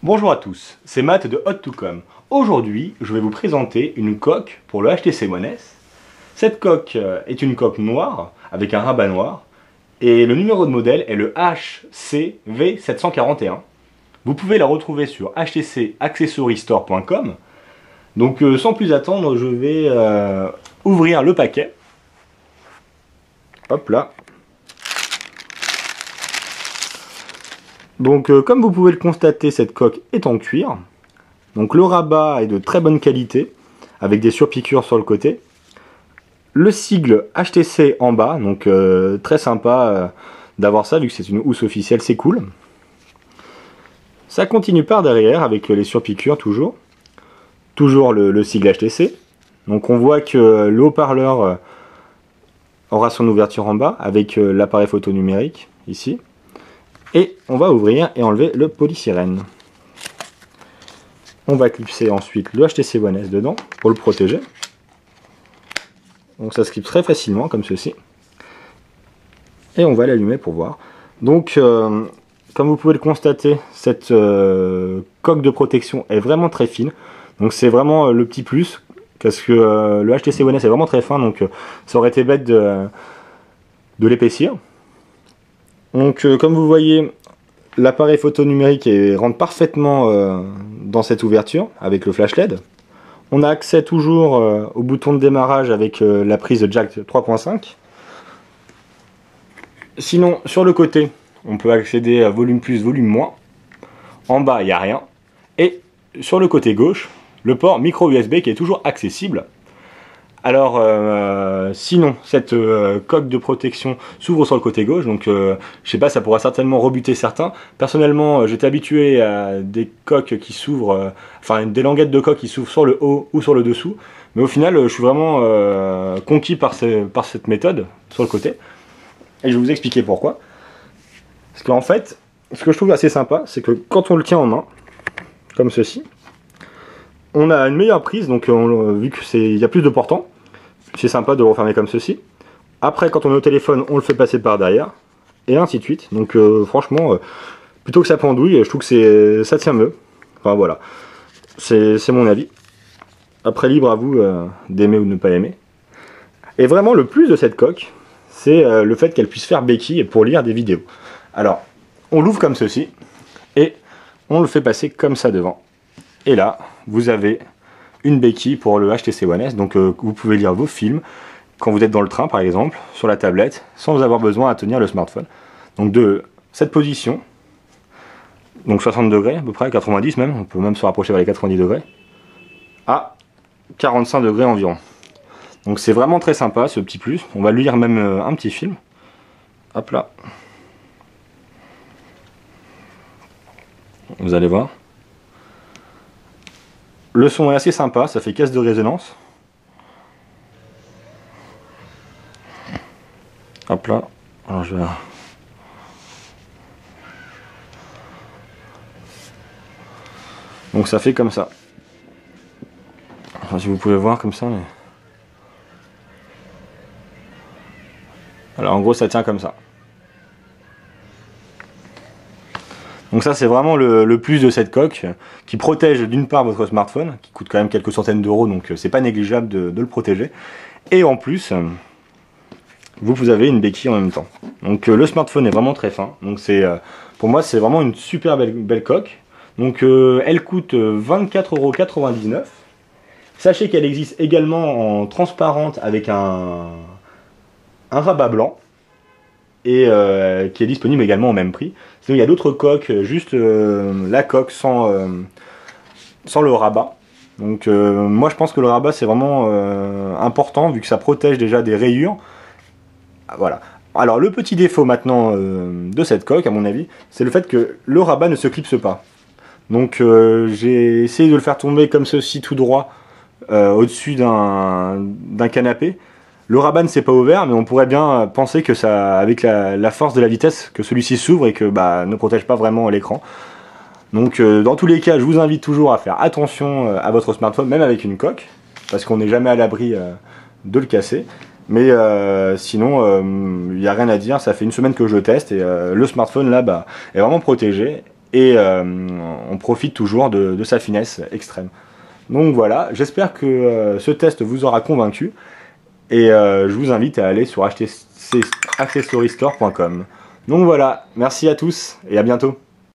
Bonjour à tous, c'est Matt de Hot2Com. Aujourd'hui, je vais vous présenter une coque pour le HTC One S. Cette coque est une coque noire avec un rabat noir et le numéro de modèle est le HCV741. Vous pouvez la retrouver sur htcaccessoriestore.com. Donc sans plus attendre, je vais ouvrir le paquet. Hop là. Donc comme vous pouvez le constater, cette coque est en cuir. Donc le rabat est de très bonne qualité, avec des surpiqûres sur le côté. Le sigle HTC en bas, donc très sympa d'avoir ça, vu que c'est une housse officielle, c'est cool. Ça continue par derrière, avec les surpiqûres toujours. Toujours le sigle HTC. Donc on voit que le haut-parleur aura son ouverture en bas, avec l'appareil photo numérique, ici. Et on va ouvrir et enlever le polysirène. On va clipser ensuite le HTC One S dedans pour le protéger. Donc ça se clipse très facilement comme ceci. Et on va l'allumer pour voir. Donc comme vous pouvez le constater, cette coque de protection est vraiment très fine. Donc c'est vraiment le petit plus. Parce que le HTC One S est vraiment très fin. Donc ça aurait été bête de l'épaissir. Donc comme vous voyez, l'appareil photo numérique rentre parfaitement dans cette ouverture avec le flash LED. On a accès toujours au bouton de démarrage avec la prise jack 3.5. Sinon sur le côté, on peut accéder à volume plus, volume moins. En bas, il n'y a rien. Et sur le côté gauche, le port micro USB qui est toujours accessible. Alors, sinon, cette coque de protection s'ouvre sur le côté gauche, donc je sais pas, ça pourra certainement rebuter certains. Personnellement, j'étais habitué à des coques qui s'ouvrent, enfin des languettes de coque qui s'ouvrent sur le haut ou sur le dessous, mais au final, je suis vraiment conquis par cette méthode sur le côté, et je vais vous expliquer pourquoi. Parce qu'en fait, ce que je trouve assez sympa, c'est que quand on le tient en main, comme ceci, on a une meilleure prise, donc vu qu'il y a plus de portants, c'est sympa de le refermer comme ceci. Après, quand on est au téléphone, on le fait passer par derrière, et ainsi de suite. Donc franchement, plutôt que ça pendouille, je trouve que ça tient mieux. Enfin voilà, c'est mon avis. Après, libre à vous d'aimer ou de ne pas aimer. Et vraiment, le plus de cette coque, c'est le fait qu'elle puisse faire béquille pour lire des vidéos. Alors, on l'ouvre comme ceci, et on le fait passer comme ça devant. Et là, vous avez une béquille pour le HTC One S, donc vous pouvez lire vos films quand vous êtes dans le train par exemple, sur la tablette, sans avoir besoin à tenir le smartphone. Donc de cette position, donc 60 degrés à peu près, 90 même, on peut même se rapprocher vers les 90 degrés, à 45 degrés environ. Donc c'est vraiment très sympa ce petit plus, on va lire même un petit film. Hop là. Vous allez voir. Le son est assez sympa, ça fait caisse de résonance. Hop là. Alors je vais... Donc ça fait comme ça. Enfin, si vous pouvez voir comme ça. Mais... Alors en gros ça tient comme ça. Donc ça c'est vraiment le plus de cette coque qui protège d'une part votre smartphone, qui coûte quand même quelques centaines d'euros, donc c'est pas négligeable de le protéger. Et en plus, vous avez une béquille en même temps. Donc le smartphone est vraiment très fin. Donc pour moi c'est vraiment une super belle coque. Donc elle coûte 24,99 €. Sachez qu'elle existe également en transparente avec un rabat blanc. Et qui est disponible également au même prix. Sinon il y a d'autres coques, juste la coque sans le rabat. Donc moi je pense que le rabat c'est vraiment important vu que ça protège déjà des rayures. Voilà. Alors le petit défaut maintenant de cette coque à mon avis, c'est le fait que le rabat ne se clipse pas. Donc j'ai essayé de le faire tomber comme ceci tout droit au-dessus d'un canapé. Le rabat ne s'est pas ouvert, mais on pourrait bien penser que ça, avec la force de la vitesse, que celui-ci s'ouvre et que ne protège pas vraiment l'écran. Donc dans tous les cas, je vous invite toujours à faire attention à votre smartphone, même avec une coque, parce qu'on n'est jamais à l'abri de le casser. Mais sinon, il n'y a rien à dire, ça fait une semaine que je le teste et le smartphone là est vraiment protégé. et on profite toujours de sa finesse extrême. Donc voilà, j'espère que ce test vous aura convaincu, et je vous invite à aller sur accessorystore.com. Donc voilà, merci à tous et à bientôt.